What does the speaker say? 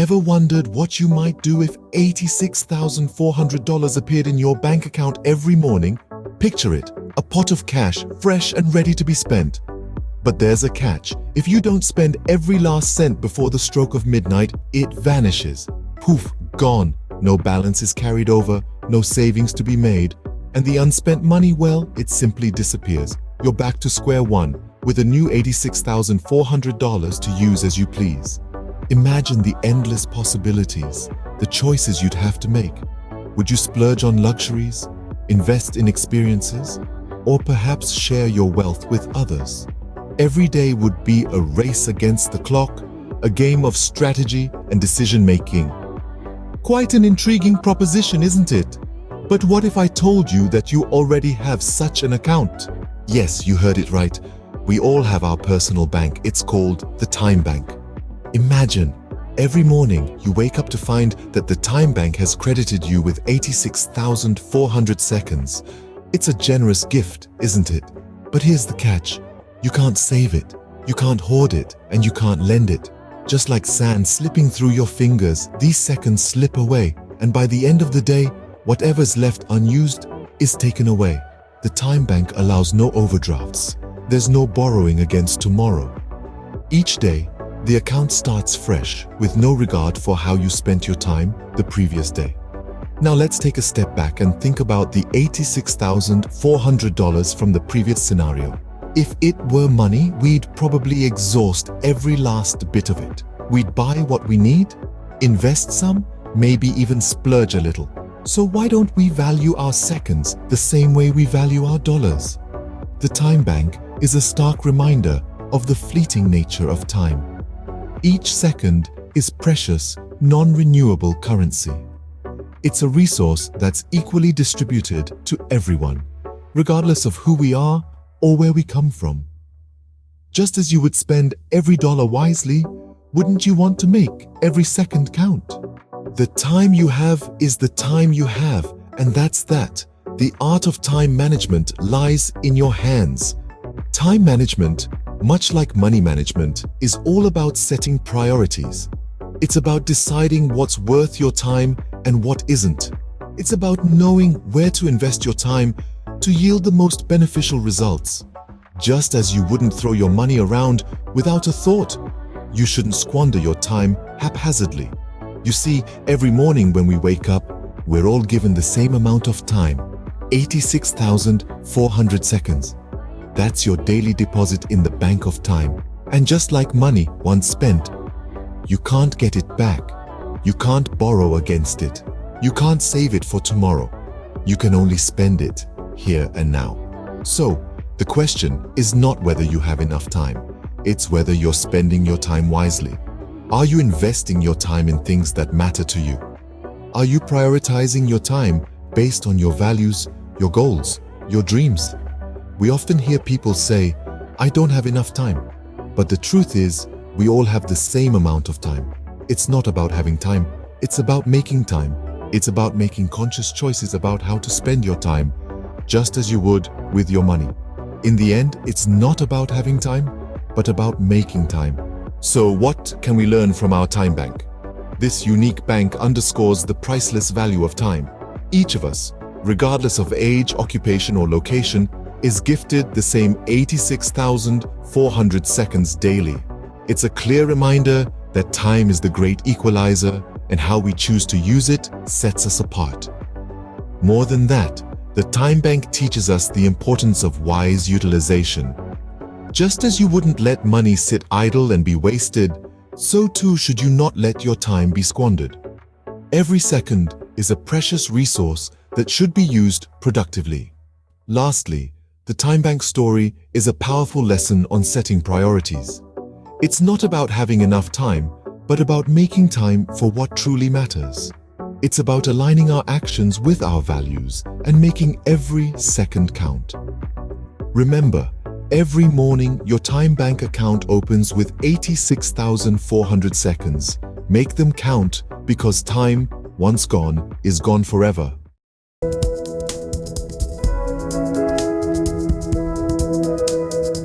Ever wondered what you might do if $86,400 appeared in your bank account every morning? Picture it, a pot of cash, fresh and ready to be spent. But there's a catch. If you don't spend every last cent before the stroke of midnight, it vanishes. Poof, gone. No balance is carried over, no savings to be made. And the unspent money, well, it simply disappears. You're back to square one, with a new $86,400 to use as you please. Imagine the endless possibilities, the choices you'd have to make. Would you splurge on luxuries, invest in experiences, or perhaps share your wealth with others? Every day would be a race against the clock, a game of strategy and decision-making. Quite an intriguing proposition, isn't it? But what if I told you that you already have such an account? Yes, you heard it right. We all have our personal bank. It's called the Time Bank. Imagine, every morning you wake up to find that the Time Bank has credited you with 86,400 seconds. It's a generous gift, isn't it? But here's the catch. You can't save it, you can't hoard it, and you can't lend it. Just like sand slipping through your fingers, these seconds slip away, and by the end of the day, whatever's left unused is taken away. The Time Bank allows no overdrafts. There's no borrowing against tomorrow. Each day, the account starts fresh, with no regard for how you spent your time the previous day. Now let's take a step back and think about the $86,400 from the previous scenario. If it were money, we'd probably exhaust every last bit of it. We'd buy what we need, invest some, maybe even splurge a little. So why don't we value our seconds the same way we value our dollars? The Time Bank is a stark reminder of the fleeting nature of time. Each second is precious, non-renewable currency. It's a resource that's equally distributed to everyone, regardless of who we are or where we come from. Just as you would spend every dollar wisely, wouldn't you want to make every second count? The time you have is the time you have, and that's that. The art of time management lies in your hands. Time management, much like money management, is all about setting priorities. It's about deciding what's worth your time and what isn't. It's about knowing where to invest your time to yield the most beneficial results. Just as you wouldn't throw your money around without a thought, you shouldn't squander your time haphazardly. You see, every morning when we wake up, we're all given the same amount of time, 86,400 seconds. That's your daily deposit in the bank of time. And just like money once spent, you can't get it back. You can't borrow against it. You can't save it for tomorrow. You can only spend it here and now. So, the question is not whether you have enough time. It's whether you're spending your time wisely. Are you investing your time in things that matter to you? Are you prioritizing your time based on your values, your goals, your dreams? We often hear people say, "I don't have enough time." But the truth is, we all have the same amount of time. It's not about having time. It's about making time. It's about making conscious choices about how to spend your time, just as you would with your money. In the end, it's not about having time, but about making time. So what can we learn from our Time Bank? This unique bank underscores the priceless value of time. Each of us, regardless of age, occupation, or location, is gifted the same 86,400 seconds daily. It's a clear reminder that time is the great equalizer, and how we choose to use it sets us apart. More than that, the Time Bank teaches us the importance of wise utilization. Just as you wouldn't let money sit idle and be wasted, so too should you not let your time be squandered. Every second is a precious resource that should be used productively. Lastly, the Time Bank story is a powerful lesson on setting priorities. It's not about having enough time, but about making time for what truly matters. It's about aligning our actions with our values and making every second count. Remember, every morning your Time Bank account opens with 86,400 seconds. Make them count, because time, once gone, is gone forever.